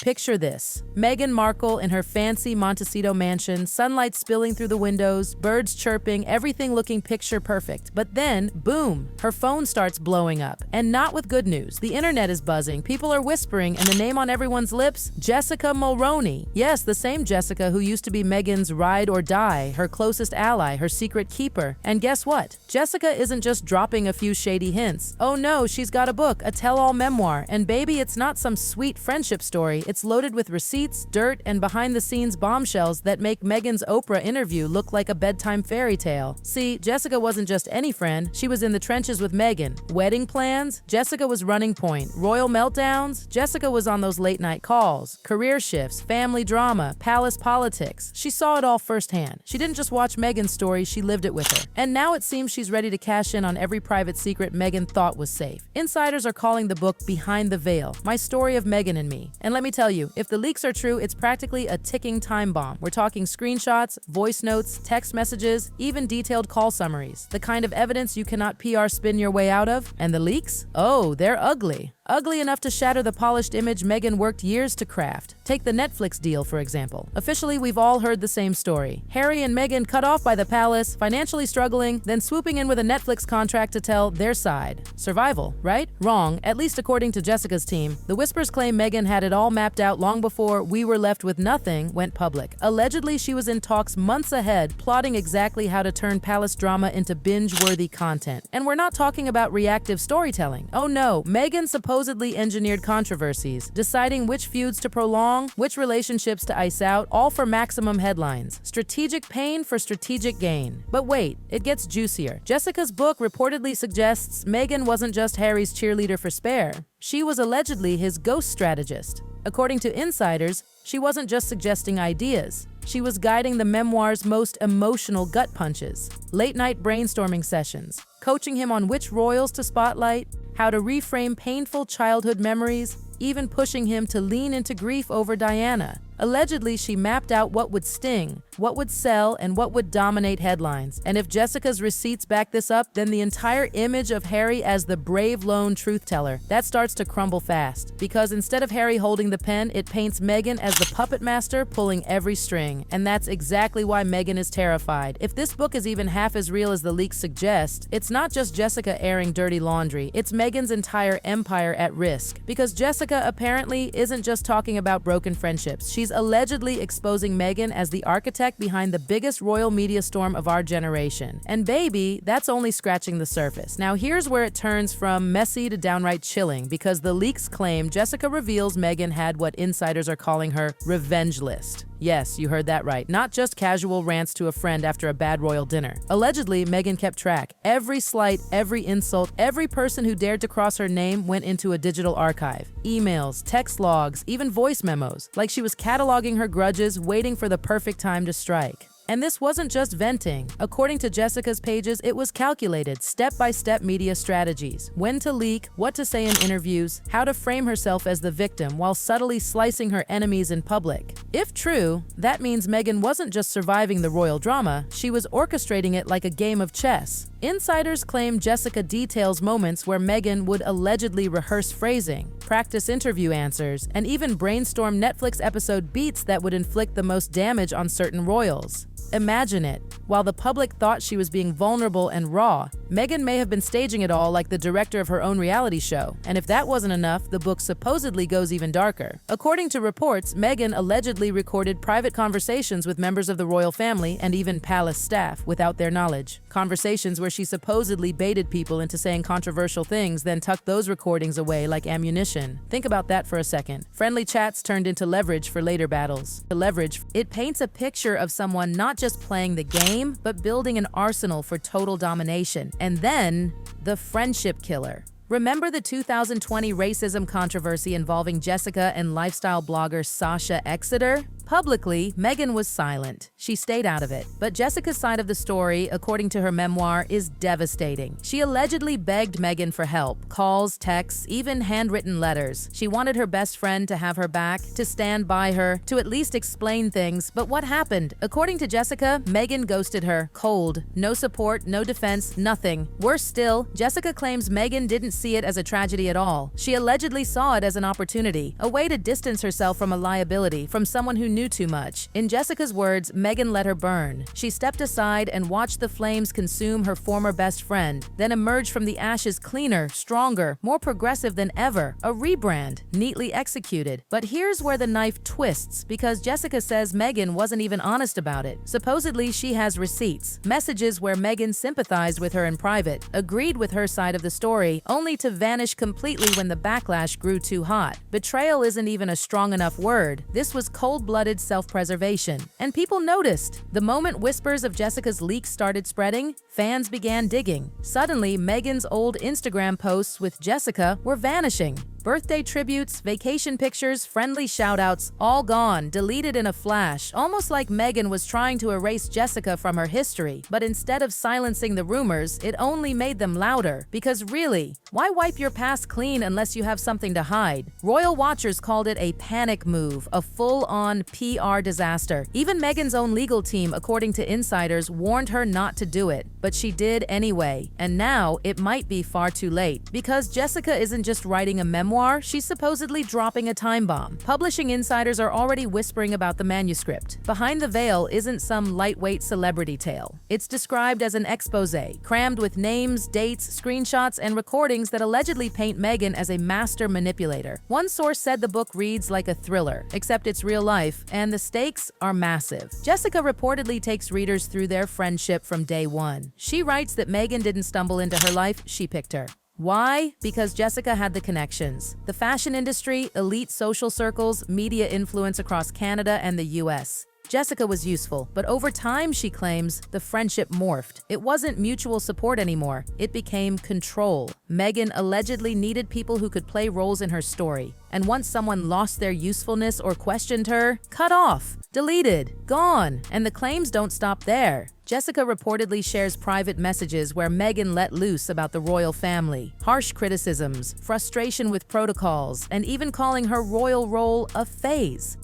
Picture this. Meghan Markle in her fancy Montecito mansion, sunlight spilling through the windows, birds chirping, everything looking picture perfect. But then, boom, her phone starts blowing up. And not with good news. The internet is buzzing, people are whispering, and the name on everyone's lips? Jessica Molrron. Yes, the same Jessica who used to be Meghan's ride or die, her closest ally, her secret keeper. And guess what? Jessica isn't just dropping a few shady hints. Oh no, she's got a book, a tell-all memoir. And baby, it's not some sweet friendship story. It's loaded with receipts, dirt, and behind-the-scenes bombshells that make Meghan's Oprah interview look like a bedtime fairy tale. See, Jessica wasn't just any friend, she was in the trenches with Meghan. Wedding plans? Jessica was running point. Royal meltdowns? Jessica was on those late-night calls. Career shifts, family drama, palace politics. She saw it all firsthand. She didn't just watch Meghan's story, she lived it with her. And now it seems she's ready to cash in on every private secret Meghan thought was safe. Insiders are calling the book Behind the Veil, My Story of Meghan and Me. And let me tell you, if the leaks are true, it's practically a ticking time bomb. We're talking screenshots, voice notes, text messages, even detailed call summaries. The kind of evidence you cannot PR spin your way out of. And the leaks? Oh, they're ugly. Ugly enough to shatter the polished image Meghan worked years to craft. Take the Netflix deal, for example. Officially, we've all heard the same story. Harry and Meghan cut off by the palace, financially struggling, then swooping in with a Netflix contract to tell their side. Survival, right? Wrong, at least according to Jessica's team. The whispers claim Meghan had it all mapped out long before We Were Left With Nothing went public. Allegedly, she was in talks months ahead, plotting exactly how to turn palace drama into binge-worthy content. And we're not talking about reactive storytelling. Oh no, Meghan supposedly engineered controversies, deciding which feuds to prolong, which relationships to ice out, all for maximum headlines. Strategic pain for strategic gain. But wait, it gets juicier. Jessica's book reportedly suggests Meghan wasn't just Harry's cheerleader for spare. She was allegedly his ghost strategist. According to insiders, she wasn't just suggesting ideas. She was guiding the memoir's most emotional gut punches. Late-night brainstorming sessions, coaching him on which royals to spotlight, how to reframe painful childhood memories, even pushing him to lean into grief over Diana. Allegedly, she mapped out what would sting, what would sell, and what would dominate headlines. And if Jessica's receipts back this up, then the entire image of Harry as the brave lone truth teller, that starts to crumble fast. Because instead of Harry holding the pen, it paints Meghan as the puppet master pulling every string. And that's exactly why Meghan is terrified. If this book is even half as real as the leaks suggest, it's not just Jessica airing dirty laundry, it's Meghan's entire empire at risk. Because Jessica apparently isn't just talking about broken friendships, she's allegedly exposing Meghan as the architect behind the biggest royal media storm of our generation. And baby, that's only scratching the surface. Now here's where it turns from messy to downright chilling, because the leaks claim Jessica reveals Meghan had what insiders are calling her revenge list. Yes, you heard that right. Not just casual rants to a friend after a bad royal dinner. Allegedly, Meghan kept track. Every slight, every insult, every person who dared to cross her name went into a digital archive. Emails, text logs, even voice memos. Like she was cataloging her grudges, waiting for the perfect time to strike. And this wasn't just venting. According to Jessica's pages, it was calculated, step-by-step media strategies. When to leak, what to say in interviews, how to frame herself as the victim while subtly slicing her enemies in public. If true, that means Meghan wasn't just surviving the royal drama, she was orchestrating it like a game of chess. Insiders claim Jessica details moments where Meghan would allegedly rehearse phrasing, practice interview answers, and even brainstorm Netflix episode beats that would inflict the most damage on certain royals. Imagine it. While the public thought she was being vulnerable and raw, Meghan may have been staging it all like the director of her own reality show. And if that wasn't enough, the book supposedly goes even darker. According to reports, Meghan allegedly recorded private conversations with members of the royal family and even palace staff without their knowledge. Conversations where she supposedly baited people into saying controversial things, then tucked those recordings away like ammunition. Think about that for a second. Friendly chats turned into leverage for later battles. The leverage, it paints a picture of someone not just playing the game, but building an arsenal for total domination. And then, the friendship killer. Remember the 2020 racism controversy involving Jessica and lifestyle blogger Sasha Exeter? Publicly, Meghan was silent. She stayed out of it. But Jessica's side of the story, according to her memoir, is devastating. She allegedly begged Meghan for help, calls, texts, even handwritten letters. She wanted her best friend to have her back, to stand by her, to at least explain things. But what happened? According to Jessica, Meghan ghosted her, cold. No support, no defense, nothing. Worse still, Jessica claims Meghan didn't see it as a tragedy at all. She allegedly saw it as an opportunity, a way to distance herself from a liability, from someone who knew too much. In Jessica's words, Meghan let her burn. She stepped aside and watched the flames consume her former best friend, then emerged from the ashes cleaner, stronger, more progressive than ever. A rebrand, neatly executed. But here's where the knife twists, because Jessica says Meghan wasn't even honest about it. Supposedly, she has receipts, messages where Meghan sympathized with her in private, agreed with her side of the story, only to vanish completely when the backlash grew too hot. Betrayal isn't even a strong enough word. This was cold-blooded self-preservation. And people noticed. The moment whispers of Jessica's leaks started spreading, fans began digging. Suddenly, Meghan's old Instagram posts with Jessica were vanishing. Birthday tributes, vacation pictures, friendly shoutouts, all gone, deleted in a flash, almost like Meghan was trying to erase Jessica from her history. But instead of silencing the rumors, it only made them louder. Because really, why wipe your past clean unless you have something to hide? Royal watchers called it a panic move, a full-on PR disaster. Even Meghan's own legal team, according to insiders, warned her not to do it. But she did anyway. And now, it might be far too late. Because Jessica isn't just writing a memoir, she's supposedly dropping a time bomb. Publishing insiders are already whispering about the manuscript. Behind the Veil isn't some lightweight celebrity tale. It's described as an expose, crammed with names, dates, screenshots, and recordings that allegedly paint Meghan as a master manipulator. One source said the book reads like a thriller, except it's real life, and the stakes are massive. Jessica reportedly takes readers through their friendship from day one. She writes that Meghan didn't stumble into her life, she picked her. Why? Because Jessica had the connections. The fashion industry, elite social circles, media influence across Canada and the US. Jessica was useful, but over time, she claims, the friendship morphed. It wasn't mutual support anymore. It became control. Meghan allegedly needed people who could play roles in her story. And once someone lost their usefulness or questioned her, cut off, deleted, gone. And the claims don't stop there. Jessica reportedly shares private messages where Meghan let loose about the royal family, harsh criticisms, frustration with protocols, and even calling her royal role a phase.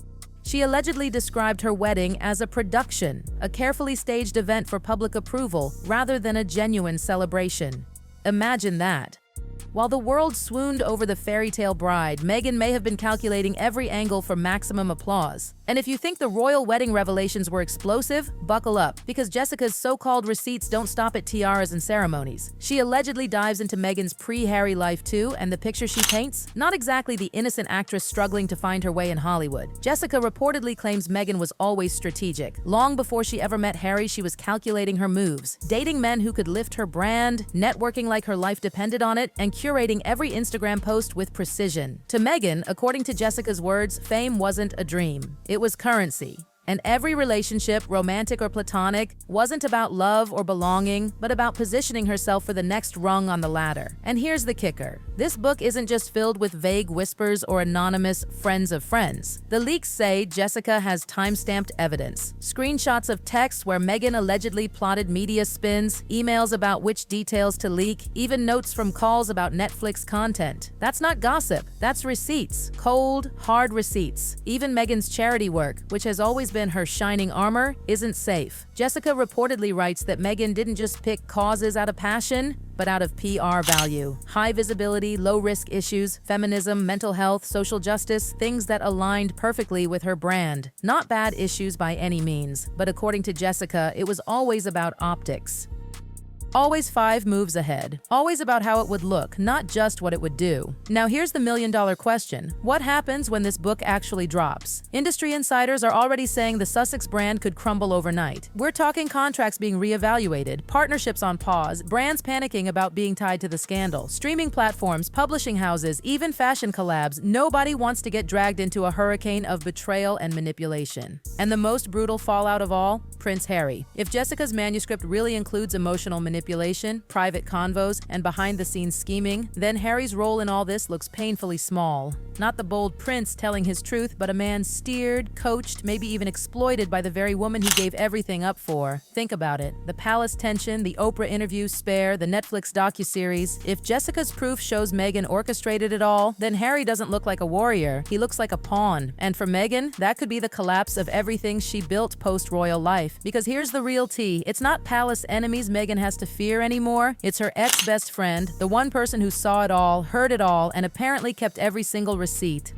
She allegedly described her wedding as a production, a carefully staged event for public approval rather than a genuine celebration. Imagine that. While the world swooned over the fairy tale bride, Meghan may have been calculating every angle for maximum applause. And if you think the royal wedding revelations were explosive, buckle up, because Jessica's so-called receipts don't stop at tiaras and ceremonies. She allegedly dives into Meghan's pre-Harry life too, and the picture she paints? Not exactly the innocent actress struggling to find her way in Hollywood. Jessica reportedly claims Meghan was always strategic. Long before she ever met Harry, she was calculating her moves, dating men who could lift her brand, networking like her life depended on it, and curating every Instagram post with precision. To Meghan, according to Jessica's words, fame wasn't a dream. It was currency. And every relationship, romantic or platonic, wasn't about love or belonging, but about positioning herself for the next rung on the ladder. And here's the kicker. This book isn't just filled with vague whispers or anonymous friends of friends. The leaks say Jessica has time-stamped evidence. Screenshots of texts where Meghan allegedly plotted media spins, emails about which details to leak, even notes from calls about Netflix content. That's not gossip. That's receipts. Cold, hard receipts. Even Meghan's charity work, which has always been her shining armor, isn't safe. Jessica reportedly writes that Meghan didn't just pick causes out of passion, but out of PR value. High visibility, low-risk issues, feminism, mental health, social justice, things that aligned perfectly with her brand. Not bad issues by any means, but according to Jessica, it was always about optics. Always 5 moves ahead. Always about how it would look, not just what it would do. Now here's the million-dollar question. What happens when this book actually drops? Industry insiders are already saying the Sussex brand could crumble overnight. We're talking contracts being reevaluated, partnerships on pause, brands panicking about being tied to the scandal, streaming platforms, publishing houses, even fashion collabs. Nobody wants to get dragged into a hurricane of betrayal and manipulation. And the most brutal fallout of all? Prince Harry. If Jessica's manuscript really includes emotional manipulation, manipulation, private convos, and behind-the-scenes scheming, then Harry's role in all this looks painfully small. Not the bold prince telling his truth, but a man steered, coached, maybe even exploited by the very woman he gave everything up for. Think about it. The palace tension, the Oprah interview spare, the Netflix docuseries. If Jessica's proof shows Meghan orchestrated it all, then Harry doesn't look like a warrior. He looks like a pawn. And for Meghan, that could be the collapse of everything she built post-royal life. Because here's the real tea. It's not palace enemies Meghan has to fear anymore. It's her ex-best friend, the one person who saw it all, heard it all, and apparently kept every single receipt.